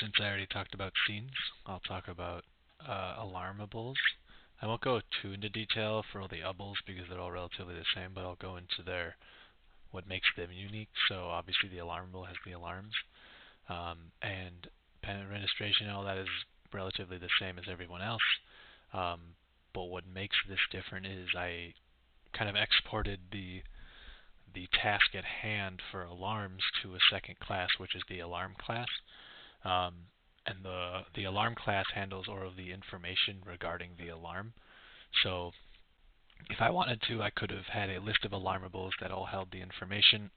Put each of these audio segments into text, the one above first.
since I already talked about scenes, I'll talk about alarmables. I won't go too into detail for all the ubbles because they're all relatively the same, but I'll go into what makes them unique. So obviously the alarmable has the alarms, and pen administration and all that is relatively the same as everyone else. Um, but what makes this different is I kind of exported the task at hand for alarms to a second class, which is the alarm class. Um, and the alarm class handles all of the information regarding the alarm. So if I wanted to, I could have had a list of alarmables that all held the information,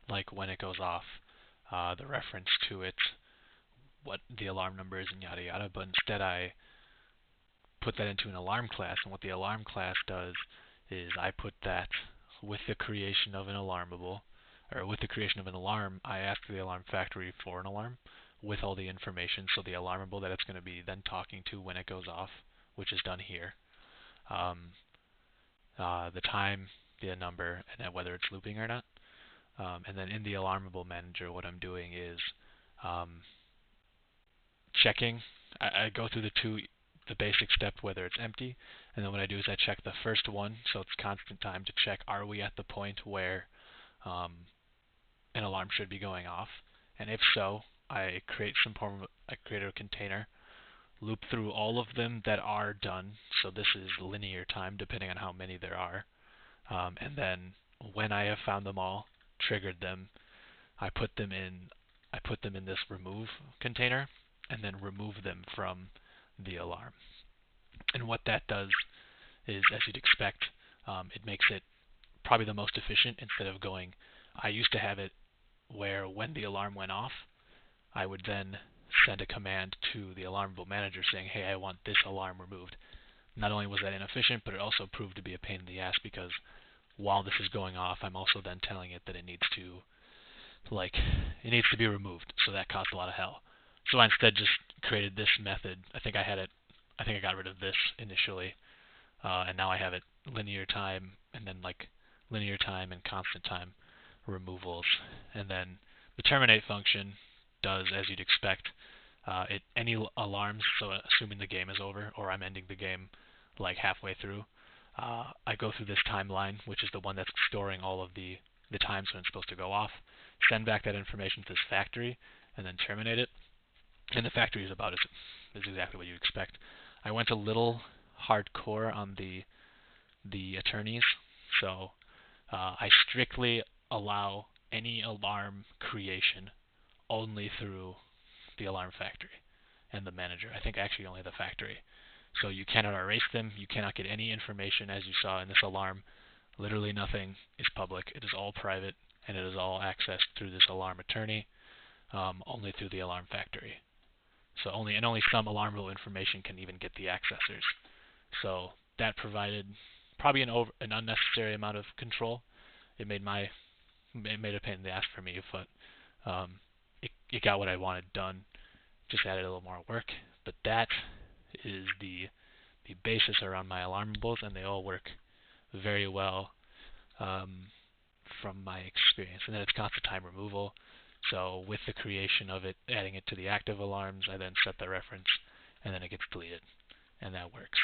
like when it goes off, the reference to it, what the alarm number is, and yada yada. But instead, I put that into an alarm class, and what the alarm class does is I put that with the creation of an alarmable, or with the creation of an alarm, I ask the alarm factory for an alarm with all the information, so the alarmable that it's going to be then talking to when it goes off, which is done here, um, the time, the number, and then whether it's looping or not. And then in the alarmable manager, what I'm doing is um, checking. I go through the basic step whether it's empty, and then what I do is I check the first one, so it's constant time to check are we at the point where um, an alarm should be going off, and if so, I create a container, loop through all of them that are done. So this is linear time depending on how many there are, and then when I have found them all, triggered them, I put them in this remove container, and then remove them from the alarm. And what that does is, as you'd expect, it makes it probably the most efficient. Instead of going, I used to have it where when the alarm went off, I would then send a command to the alarmable manager saying, hey, I want this alarm removed. Not only was that inefficient, but it also proved to be a pain in the ass because while this is going off, I'm also then telling it that it needs to be removed. So that caused a lot of hell. So I instead just created this method. I think I got rid of this initially, and now I have it linear time, and then linear time and constant time removals. And then the terminate function does as you'd expect. Any alarms, so assuming the game is over or I'm ending the game like halfway through, I go through this timeline, which is the one that's storing all of the times when it's supposed to go off, send back that information to this factory, and then terminate it. And the factory is exactly what you expect. I went a little hardcore on the attorneys, so I strictly allow any alarm creation only through the alarm factory and the manager. I think actually only the factory. So you cannot erase them. You cannot get any information, as you saw in this alarm. Literally nothing is public. It is all private, and it is all accessed through this alarm attorney, only through the alarm factory. So only some alarmable information can even get the accessors. So that provided probably an unnecessary amount of control. It made a pain in the ass for me, but it got what I wanted done. Just added a little more work, but that is the basis around my alarmables, and they all work very well from my experience. And then it's constant time removal. So with the creation of it, adding it to the active alarms, I then set the reference, and then it gets deleted, and that works.